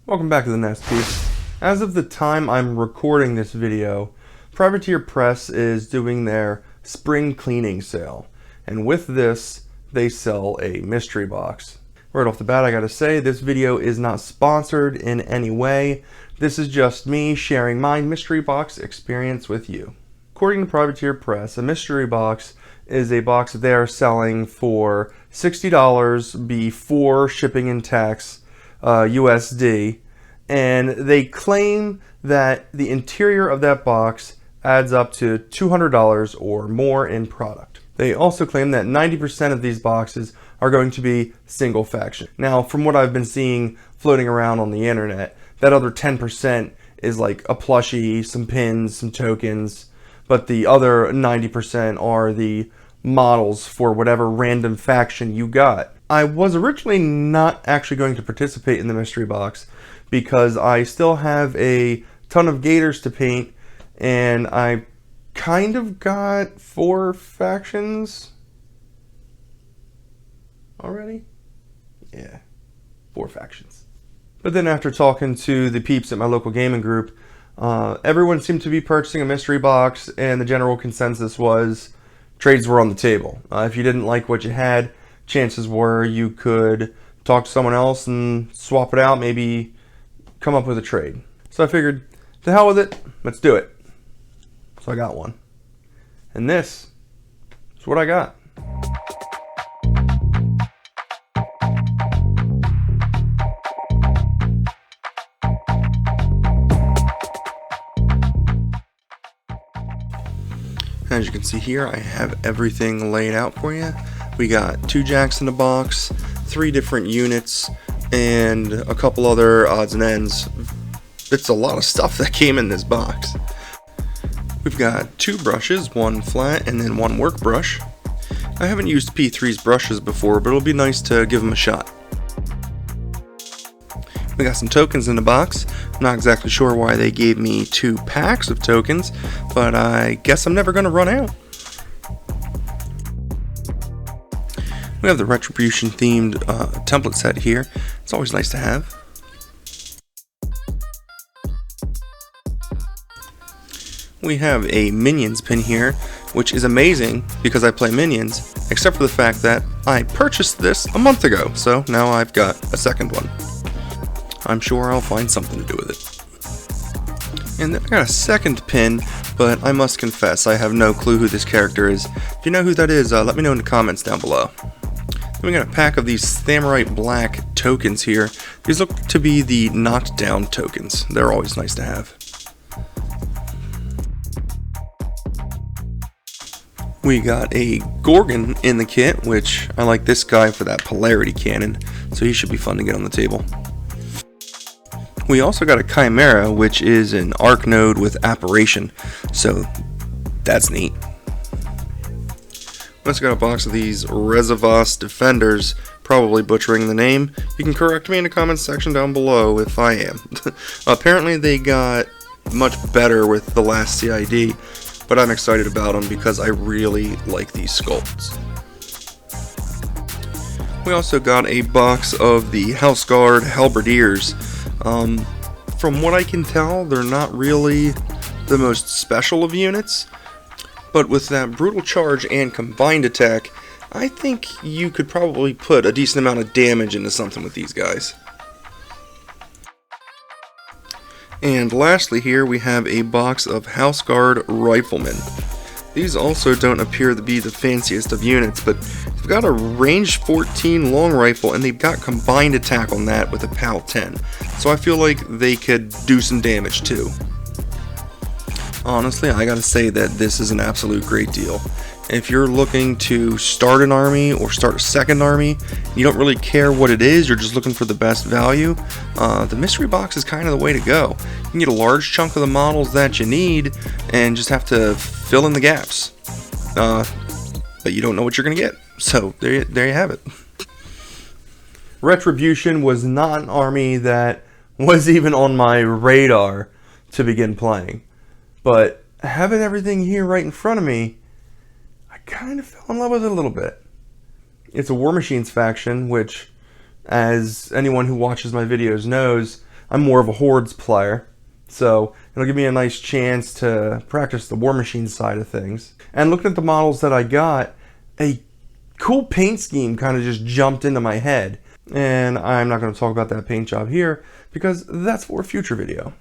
Welcome back to the next piece. As of the time I'm recording this video, Privateer Press is doing their spring cleaning sale. And with this, they sell a mystery box. Right off the bat, I gotta say, this video is not sponsored in any way. This is just me sharing my mystery box experience with you. According to Privateer Press, a mystery box is a box that they are selling for $60 before shipping and tax USD, and they claim that the interior of that box adds up to $200 or more in product. They also claim that 90% of these boxes are going to be single faction. Now, from what I've been seeing floating around on the internet, that other 10% is like a plushie, some pins, some tokens, but the other 90% are the models for whatever random faction you got. I was originally not actually going to participate in the mystery box because I still have a ton of gators to paint, and I kind of got 4 factions already. Yeah, 4 factions. But then after talking to the peeps at my local gaming group, everyone seemed to be purchasing a mystery box, and the general consensus was trades were on the table. If you didn't like what you had, chances were you could talk to someone else and swap it out, maybe come up with a trade. So I figured, to hell with it, let's do it. So I got one. And this is what I got. As you can see here, I have everything laid out for you. We got 2 jacks in the box, 3 different units, and a couple other odds and ends. It's a lot of stuff that came in this box. We've got 2 brushes, 1 flat and then 1 work brush. I haven't used P3's brushes before, but it'll be nice to give them a shot. We got some tokens in the box. I'm not exactly sure why they gave me 2 packs of tokens, but I guess I'm never going to run out. We have the Retribution themed template set here. It's always nice to have. We have a Minions pin here, which is amazing because I play Minions, except for the fact that I purchased this a month ago, so now I've got a second one. I'm sure I'll find something to do with it. And then I got a second pin, but I must confess I have no clue who this character is. If you know who that is, let me know in the comments down below. Then we got a pack of these Thamorite Black tokens here. These look to be the knocked down tokens. They're always nice to have. We got a Gorgon in the kit, which I like this guy for that polarity cannon, so he should be fun to get on the table. We also got a Chimera, which is an arc node with apparition, so that's neat. We also got a box of these Rezavas Defenders, probably butchering the name. You can correct me in the comments section down below if I am. Apparently they got much better with the last CID, but I'm excited about them because I really like these sculpts. We also got a box of the House Guard Halberdiers. From what I can tell, they're not really the most special of units, but with that brutal charge and combined attack, I think you could probably put a decent amount of damage into something with these guys. And lastly here we have a box of House Guard Riflemen. These also don't appear to be the fanciest of units, but they've got a range 14 long rifle and they've got combined attack on that with a PAL 10. So I feel like they could do some damage too. Honestly, I gotta say that this is an absolute great deal. If you're looking to start an army or start a second army, you don't really care what it is, you're just looking for the best value, the mystery box is kind of the way to go. You can get a large chunk of the models that you need and just have to fill in the gaps. But you don't know what you're going to get. So there you have it. Retribution was not an army that was even on my radar to begin playing. But having everything here right in front of me, I kind of fell in love with it a little bit. It's a War Machines faction, which, as anyone who watches my videos knows, I'm more of a Hordes player. So it'll give me a nice chance to practice the War Machines side of things. And looking at the models that I got, a cool paint scheme kind of just jumped into my head. And I'm not going to talk about that paint job here because that's for a future video.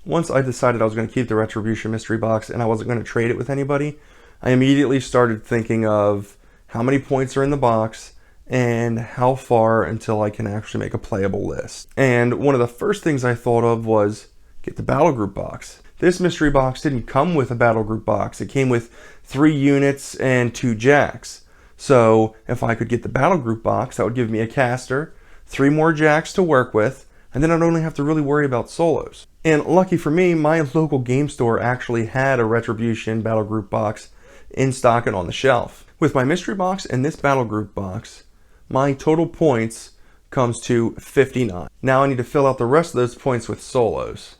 Once I decided I was going to keep the Retribution mystery box and I wasn't going to trade it with anybody, I immediately started thinking of how many points are in the box and how far until I can actually make a playable list. And one of the first things I thought of was get the battle group box. This mystery box didn't come with a battle group box. It came with 3 units and 2 jacks. So if I could get the battle group box, that would give me a caster, 3 more jacks to work with, and then I'd only have to really worry about solos. And lucky for me, my local game store actually had a Retribution battle group box in stock and on the shelf. With my mystery box and this battle group box, my total points comes to 59. Now I need to fill out the rest of those points with solos.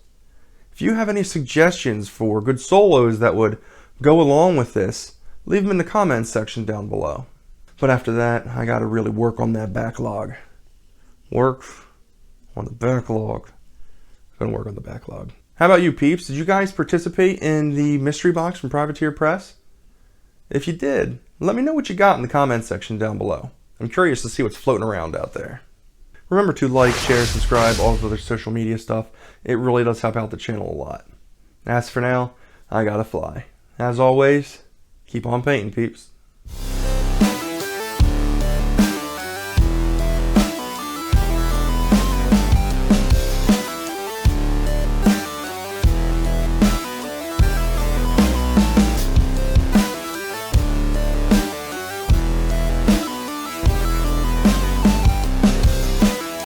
If you have any suggestions for good solos that would go along with this, leave them in the comments section down below. But after that, I gotta really work on that backlog. Work on the backlog. I'm gonna work on the backlog. How about you peeps? Did you guys participate in the mystery box from Privateer Press? If you did, let me know what you got in the comments section down below. I'm curious to see what's floating around out there. Remember to like, share, subscribe, all the other social media stuff. It really does help out the channel a lot. As for now, I gotta fly. As always, keep on painting, peeps.